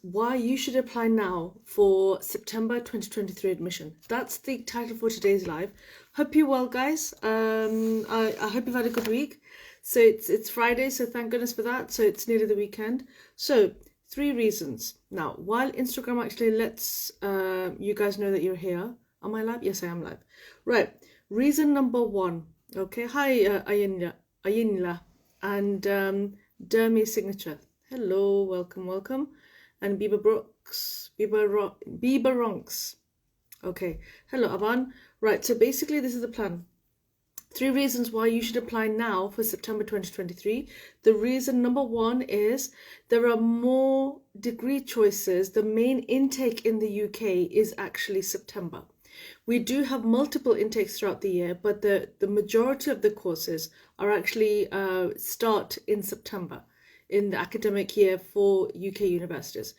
Why you should apply now for September 2023 admission. That's the title for today's live. Hope you're well, guys. I hope you've had a good week. So it's Friday, so thank goodness for that. So it's nearly the weekend. So 3 reasons. Now, while Instagram actually lets you guys know that you're here. Am I live? Yes, I am live. Right. Reason number 1. Okay. Hi, Ayinla and Dermy Signature. Hello, welcome. And Bieber Ronks. Okay, hello Avan. Right, so basically this is the plan. 3 reasons why you should apply now for September 2023. The reason number 1 is there are more degree choices. The main intake in the UK is actually September. We do have multiple intakes throughout the year, but the majority of the courses are actually start in September in the academic year for UK universities.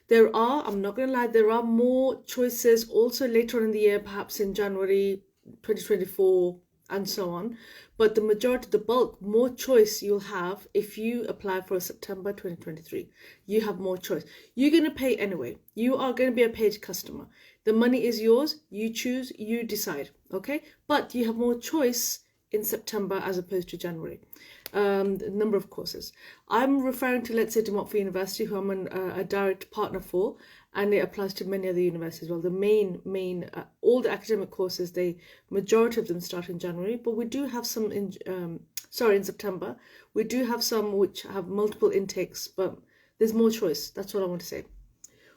There are, I'm not going to lie, there are more choices also later on in the year, perhaps in January 2024 and so on. But the majority, the bulk, more choice you'll have if you apply for September 2023. You have more choice. You're going to pay anyway. You are going to be a paid customer. The money is yours. You choose, you decide. Okay? But you have more choice in September as opposed to January. The number of courses. I'm referring to, let's say, De Montfort University, who I'm a direct partner for, and it applies to many other universities as well. The main, all the academic courses, majority of them start in January, but we do have some in September. We do have some which have multiple intakes, but there's more choice. That's what I want to say.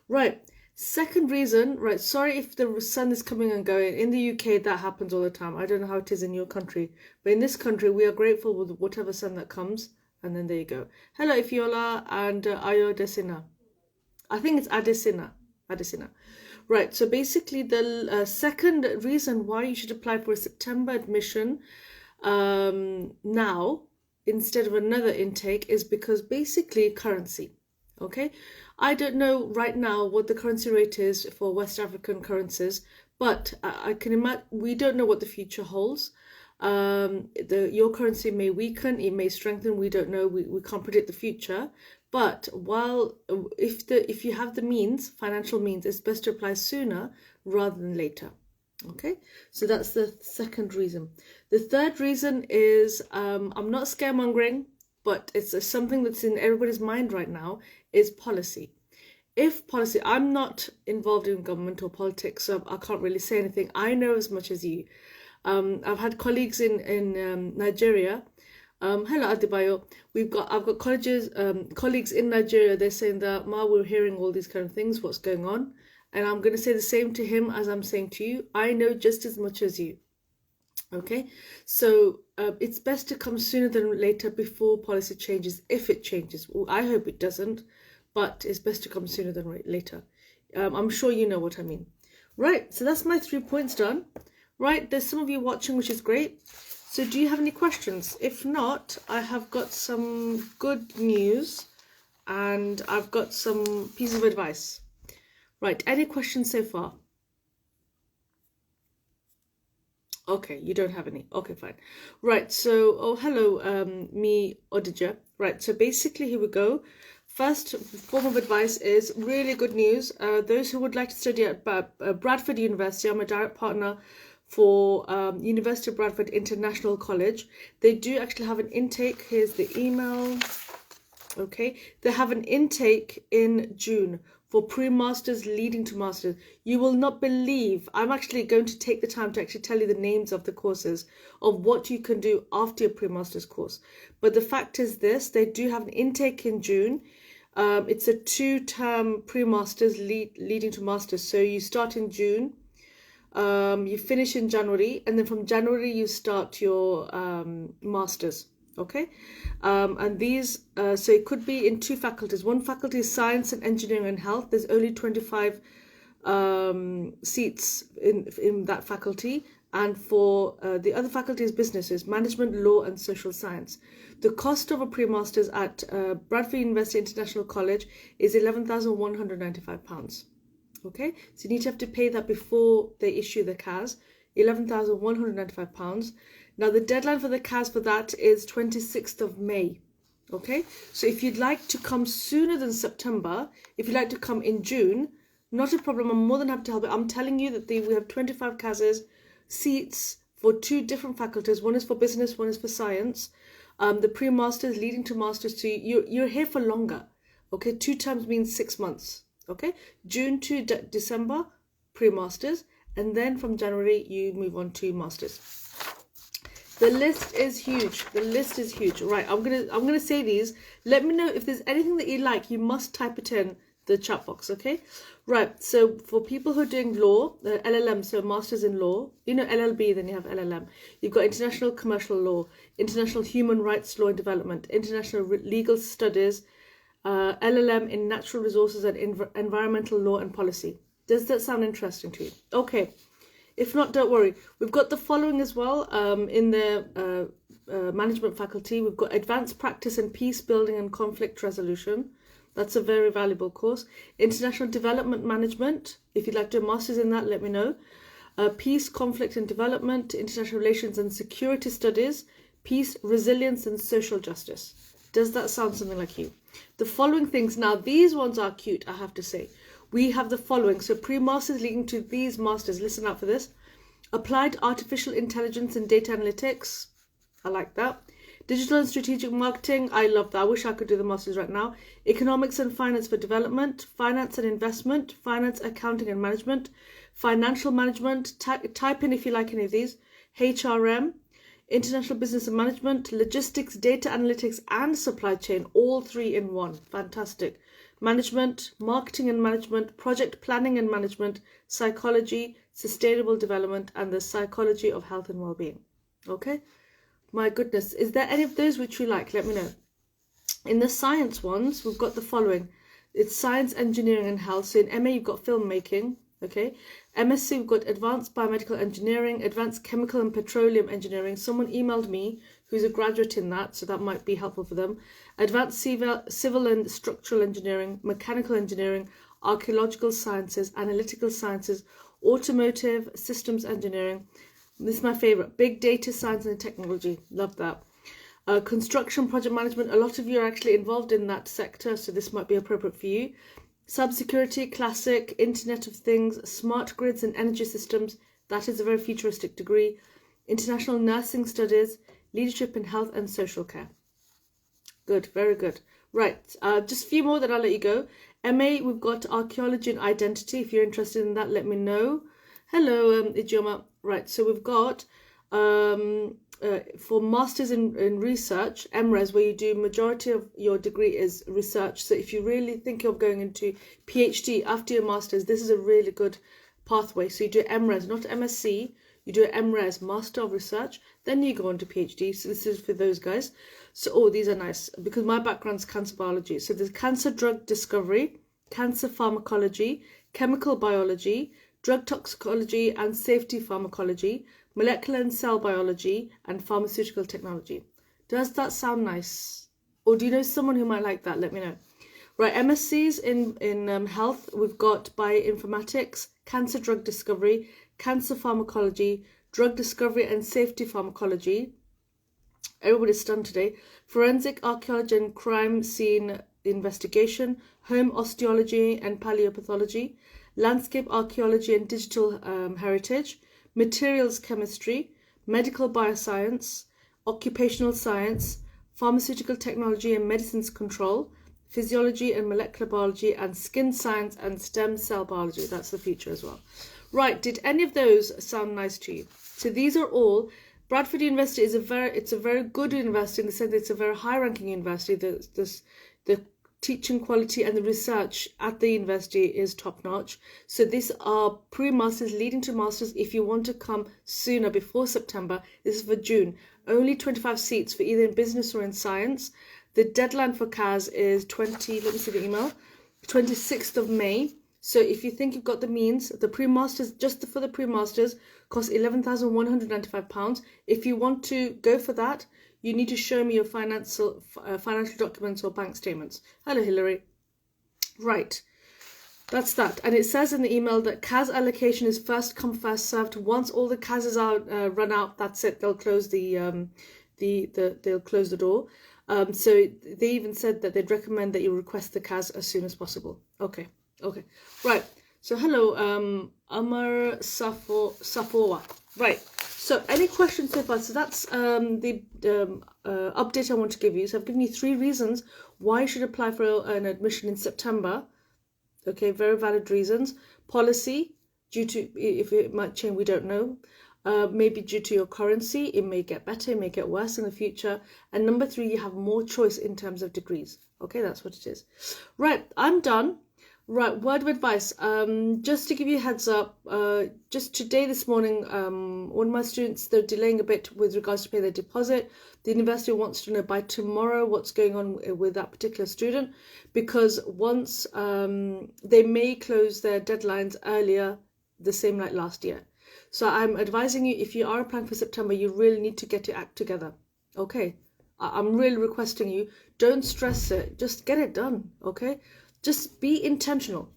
Right. Second reason, right, sorry if the sun is coming and going. In the UK, that happens all the time. I don't know how it is in your country. But in this country, we are grateful with whatever sun that comes. And then there you go. Hello, Ifiola and Ayo Desina. I think it's Adesina. Right, so basically the second reason why you should apply for a September admission now instead of another intake is because basically currency. Okay, I don't know right now what the currency rate is for West African currencies, but I can imagine we don't know what the future holds. Your currency may weaken, it may strengthen. We don't know. We can't predict the future. But if you have the means, financial means, it's best to apply sooner rather than later. Okay, so that's the second reason. The third reason is I'm not scaremongering, but it's something that's in everybody's mind right now, is policy. I'm not involved in government or politics, so I can't really say anything. I know as much as you. I've had colleagues in Nigeria. Hello Adebayo. I've got colleagues in Nigeria. They're saying that we're hearing all these kind of things. What's going on? And I'm going to say the same to him as I'm saying to you. I know just as much as you. Okay, so it's best to come sooner than later before policy changes, if it changes. Well, I hope it doesn't, but it's best to come sooner than later. I'm sure you know what I mean. Right, so that's my 3 points done. Right, there's some of you watching, which is great. So do you have any questions? If not, I have got some good news and I've got some pieces of advice. Right, any questions so far? Okay, you don't have any. Okay, fine. Right, so, hello, me, Odija. Right, so basically, here we go. First form of advice is really good news. Those who would like to study at Bradford University, I'm a direct partner for University of Bradford International College. They do actually have an intake. Here's the email. Okay, they have an intake in June for pre-masters leading to masters. You will not believe, I'm actually going to take the time to actually tell you the names of the courses of what you can do after your pre-masters course. But the fact is this, they do have an intake in June. It's a 2-term pre-masters leading to masters. So you start in June, you finish in January, and then from January you start your masters. Okay, and these, so it could be in 2 faculties. One faculty is Science and Engineering and Health. There's only 25 seats in that faculty. And for the other faculty is Businesses, Management, Law and Social Science. The cost of a pre-masters at Bradford University International College is £11,195. Okay, so you need to have to pay that before they issue the CAS, £11,195. Now the deadline for the CAS for that is 26th of May. Okay, so if you'd like to come sooner than September, if you'd like to come in June, not a problem. I'm more than happy to help. I'm telling you that we have 25 CASs seats for 2 different faculties. One is for business, one is for science. The pre-masters leading to masters. So you're here for longer. Okay, 2 terms means 6 months. Okay, June to December, pre-masters, and then from January you move on to masters. The list is huge. The list is huge. Right, I'm gonna say these. Let me know if there's anything that you like. You must type it in the chat box, okay? Right, so for people who are doing law, LLM, so masters in law, you know LLB, then you have LLM. You've got international commercial law, international human rights law and development, international legal studies, LLM in natural resources and environmental law and policy. Does that sound interesting to you? Okay. If not, don't worry. We've got the following as well in the management faculty. We've got advanced practice in peace building and conflict resolution. That's a very valuable course. International development management. If you'd like to do a master's in that, let me know. Peace, conflict and development, international relations and security studies, peace, resilience and social justice. Does that sound something like you? The following things. Now, these ones are cute, I have to say. We have the following. So pre-masters leading to these masters. Listen out for this. Applied artificial intelligence and data analytics. I like that. Digital and strategic marketing. I love that. I wish I could do the masters right now. Economics and finance for development. Finance and investment. Finance, accounting and management. Financial management. Type in if you like any of these. HRM. International business and management. Logistics, data analytics and supply chain. All 3 in one. Fantastic. Management, marketing and management, project planning and management, psychology, sustainable development, and the psychology of health and well-being. Okay? My goodness. Is there any of those which you like? Let me know. In the science ones, we've got the following. It's science, engineering, and health. So in MA, you've got filmmaking. Okay? MSc, we've got advanced biomedical engineering, advanced chemical and petroleum engineering. Someone emailed me who's a graduate in that, so that might be helpful for them. Advanced civil and structural engineering, mechanical engineering, archaeological sciences, analytical sciences, automotive, systems engineering. This is my favorite. Big data science and technology. Love that. Construction project management. A lot of you are actually involved in that sector, so this might be appropriate for you. Cybersecurity, classic, Internet of Things, smart grids and energy systems. That is a very futuristic degree. International nursing studies, leadership in health and social care. Good, very good. Right, just a few more, then I'll let you go. MA, we've got archaeology and identity. If you're interested in that, let me know. Hello, Ijeoma. Right, so we've got for masters in research, MRes, where you do majority of your degree is research. So if you really think of going into PhD after your masters, this is a really good pathway. So you do MRes, not MSc. You do MRes, Master of Research, then you go on to PhD. So this is for those guys. So, oh, these are nice because my background's cancer biology. So there's cancer drug discovery, cancer pharmacology, chemical biology, drug toxicology and safety pharmacology, molecular and cell biology, and pharmaceutical technology. Does that sound nice? Or do you know someone who might like that? Let me know. Right, MSCs in health, we've got bioinformatics, cancer drug discovery, cancer pharmacology, drug discovery and safety pharmacology. Everybody's stunned today. Forensic archaeology and crime scene investigation, home osteology and paleopathology, landscape archaeology and digital heritage, materials chemistry, medical bioscience, occupational science, pharmaceutical technology and medicines control, physiology and molecular biology, and skin science and stem cell biology. That's the future as well. Right, did any of those sound nice to you? So these are all. Bradford University is a very good university in the sense that it's a very high-ranking university. The teaching quality and the research at the university is top-notch. So these are pre-masters leading to masters. If you want to come sooner, before September, this is for June. Only 25 seats for either in business or in science. The deadline for CAS is 26th of May. So if you think you've got the means, the pre-masters, just for the pre-masters, costs £11,195. If you want to go for that, you need to show me your financial documents or bank statements. Hello, Hillary. Right, that's that. And it says in the email that CAS allocation is first come, first served. Once all the CASs are run out, that's it. They'll close they'll close the door. So they even said that they'd recommend that you request the CAS as soon as possible. Okay, right. So hello, Amar Safoa. Right. So any questions so far? So that's the update I want to give you. So I've given you 3 reasons why you should apply for an admission in September. Okay, very valid reasons. Policy, due to, if it might change, we don't know. Maybe due to your currency, it may get better, it may get worse in the future. And number 3, you have more choice in terms of degrees. Okay, that's what it is. Right, I'm done. Right, word of advice. Just to give you a heads up, just today, this morning, one of my students, they're delaying a bit with regards to pay their deposit. The university wants to know by tomorrow what's going on with that particular student, because once they may close their deadlines earlier, the same like last year. So I'm advising you, if you are applying for September, you really need to get your act together. Okay, I'm really requesting you, don't stress it, just get it done. Okay, just be intentional.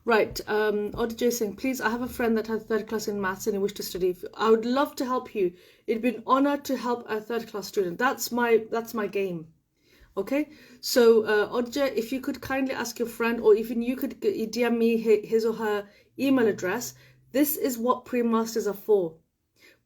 Right, Odj saying, please, I have a friend that has 3rd class in maths and he wishes to study. I would love to help you. It'd be an honor to help a 3rd class student. That's my game. Okay, so Odj, if you could kindly ask your friend, or even you could DM me his or her email address. This is what pre-masters are for.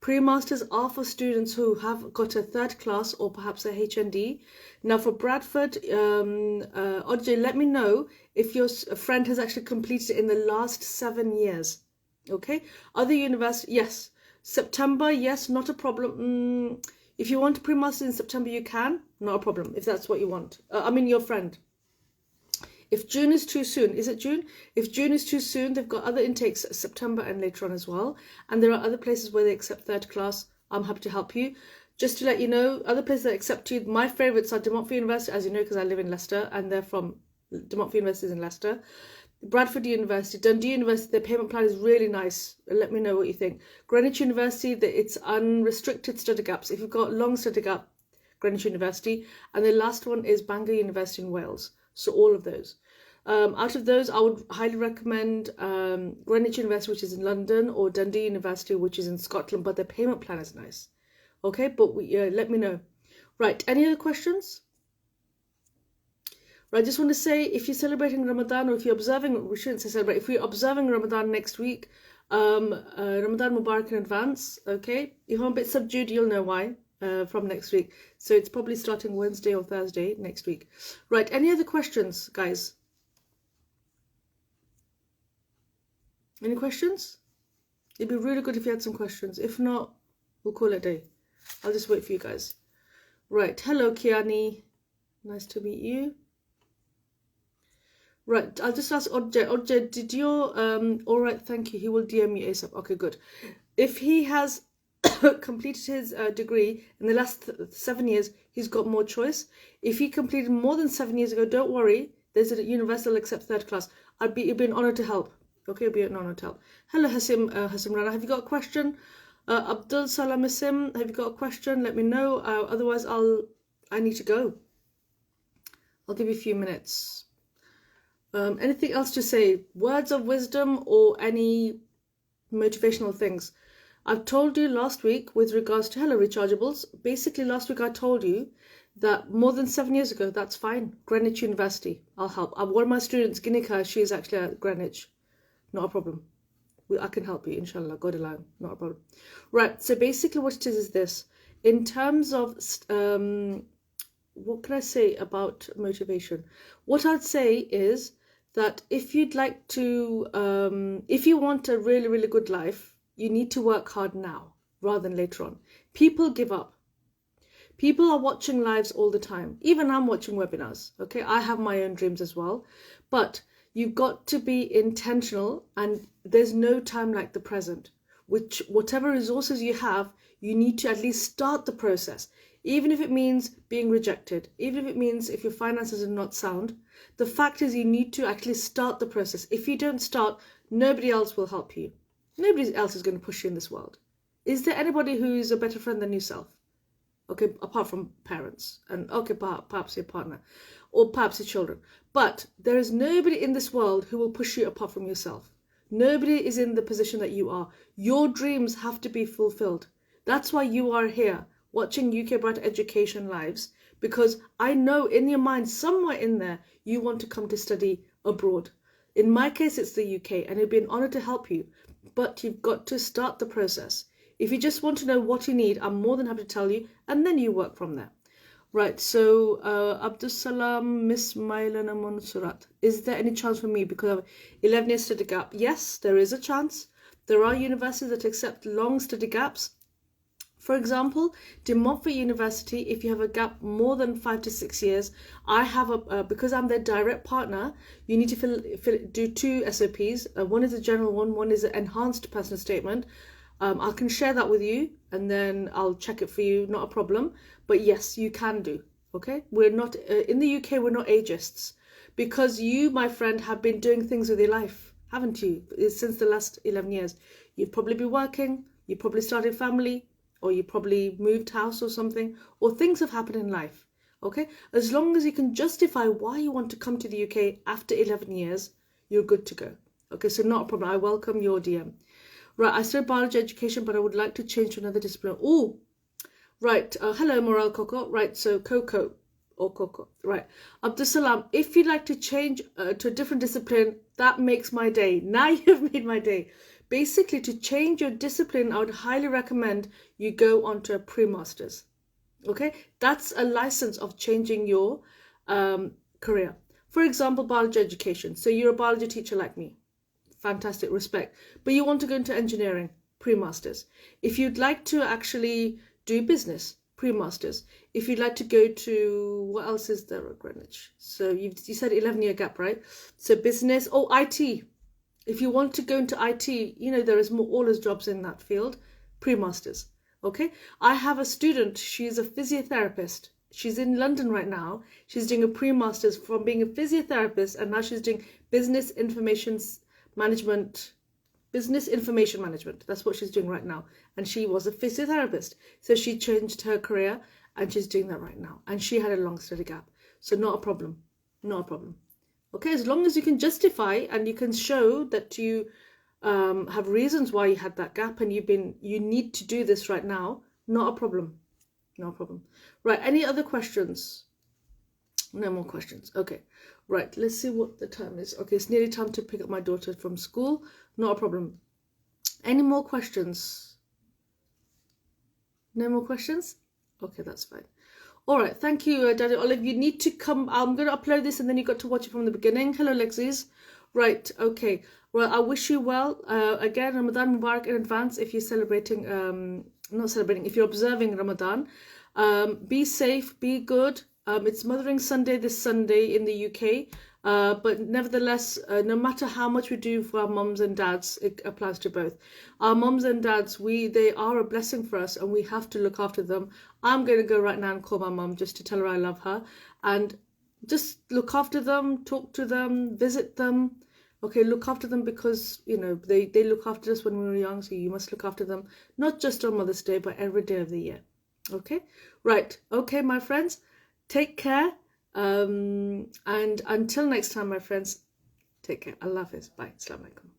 Pre-masters are for students who have got a 3rd class or perhaps a HND. Now for Bradford, Odj, let me know if your friend has actually completed it in the last 7 years. Okay, other universities, yes. September, yes, not a problem. If you want a pre-master in September, you can, not a problem, if that's what you want. I mean your friend. If June is too soon, is it June? If June is too soon, they've got other intakes September and later on as well. And there are other places where they accept 3rd class. I'm happy to help you. Just to let you know, other places that accept you, my favourites are De Montfort University, as you know, because I live in Leicester, and they're from De Montfort University in Leicester. Bradford University, Dundee University, their payment plan is really nice. Let me know what you think. Greenwich University, it's unrestricted study gaps. If you've got long study gap, Greenwich University. And the last one is Bangor University in Wales. So all of those. Out of those, I would highly recommend Greenwich University, which is in London, or Dundee University, which is in Scotland, but their payment plan is nice. Okay, but let me know. Right, any other questions? Right, I just want to say, if you're celebrating Ramadan, or if you're observing, we shouldn't say celebrate, if we're observing Ramadan next week, Ramadan Mubarak in advance, okay? If I'm a bit subdued, you'll know why. From next week. So it's probably starting Wednesday or Thursday next week. Right, any other questions, guys? Any questions? It'd be really good if you had some questions. If not, we'll call it a day. I'll just wait for you guys. Right, hello Kiani. Nice to meet you. Right, I'll just ask Odj, did your, all right, thank you. He will DM me ASAP. Okay, good. If he has completed his degree in the last 7 years, he's got more choice. If he completed more than 7 years ago, don't worry, there's a universal accept 3rd class. It'd be an honor to help. Okay, it'd be an honor to help. Hello Hasim Rana, have you got a question? Abdul Salam Asim, have you got a question? Let me know. Otherwise I need to go. I'll give you a few minutes. Anything else to say? Words of wisdom or any motivational things? I've told you last week with regards to hello rechargeables. Basically, last week I told you that more than 7 years ago, that's fine. Greenwich University, I'll help. One of my students, Ginika, she's actually at Greenwich. Not a problem. I can help you, inshallah. God alone, not a problem. Right, so basically what it is this. In terms of, what can I say about motivation? What I'd say is that if you'd like to, if you want a really, really good life, you need to work hard now rather than later on. People give up. People are watching lives all the time. Even I'm watching webinars. Okay, I have my own dreams as well. But you've got to be intentional, and there's no time like the present. Whatever resources you have, you need to at least start the process. Even if it means being rejected, even if it means if your finances are not sound, the fact is you need to actually start the process. If you don't start, nobody else will help you. Nobody else is going to push you in this world. Is there anybody who is a better friend than yourself? Okay, apart from parents, and okay, perhaps your partner, or perhaps your children. But there is nobody in this world who will push you apart from yourself. Nobody is in the position that you are. Your dreams have to be fulfilled. That's why you are here, watching UK Bright Education Lives, because I know in your mind, somewhere in there, you want to come to study abroad. In my case, it's the UK, and it'd be an honor to help you, but you've got to start the process. If you just want to know what you need, I'm more than happy to tell you, and then you work from there. Right, so Abdus Salam, Miss Mailana Monsurat. Is there any chance for me because of 11 years study gap? Yes, there is a chance. There are universities that accept long study gaps. For example, De Montfort University, if you have a gap more than 5 to 6 years, I have because I'm their direct partner, you need to do 2 SOPs. One is a general one is an enhanced personal statement. I can share that with you and then I'll check it for you, not a problem. But yes, you can do, okay? We're not, in the UK, we're not ageists. Because you, my friend, have been doing things with your life, haven't you? Since the last 11 years. You've probably been working, you probably started family, or you probably moved house or something, or things have happened in life, okay? As long as you can justify why you want to come to the UK after 11 years, you're good to go. Okay, so not a problem. I welcome your DM. Right, I studied biology education, but I would like to change to another discipline. Oh, right. Hello, Morale Coco. Right, so Coco or Coco. Right. Abdusalam, if you'd like to change to a different discipline, that makes my day. Now you've made my day. Basically, to change your discipline, I would highly recommend you go on to a pre-masters. Okay, that's a license of changing your career. For example, biology education. So you're a biology teacher like me. Fantastic, respect. But you want to go into engineering, pre-masters. If you'd like to actually do business, pre-masters. If you'd like to go to, what else is there at Greenwich? So you said 11-year gap, right? So business, IT. If you want to go into IT, you know, there is more all jobs in that field, pre-masters, okay? I have a student, she's a physiotherapist. She's in London right now. She's doing a pre-masters from being a physiotherapist, and now she's doing business information management. That's what she's doing right now. And she was a physiotherapist. So she changed her career and she's doing that right now. And she had a long study gap. So not a problem. Not a problem. Okay, as long as you can justify and you can show that you have reasons why you had that gap and you need to do this right now, not a problem. No problem. Right, any other questions? No more questions. Okay, right, let's see what the time is. Okay, it's nearly time to pick up my daughter from school. Not a problem. Any more questions? No more questions? Okay, that's fine. All right, thank you, Daddy Olive. You need to come. I'm going to upload this and then you got to watch it from the beginning. Hello, Lexis. Right, okay. Well, I wish you well. Again, Ramadan Mubarak in advance if you're celebrating, not celebrating, if you're observing Ramadan. Be safe, be good. It's Mothering Sunday this Sunday in the UK. But nevertheless, no matter how much we do for our mums and dads, it applies to both. Our mums and dads, they are a blessing for us and we have to look after them. I'm going to go right now and call my mum just to tell her I love her. And just look after them, talk to them, visit them. Okay, look after them because, you know, they look after us when we were young. So you must look after them, not just on Mother's Day, but every day of the year. Okay, right. Okay, my friends, take care. And until next time, my friends, take care. Allah Hafiz. Bye. Assalamu alaikum.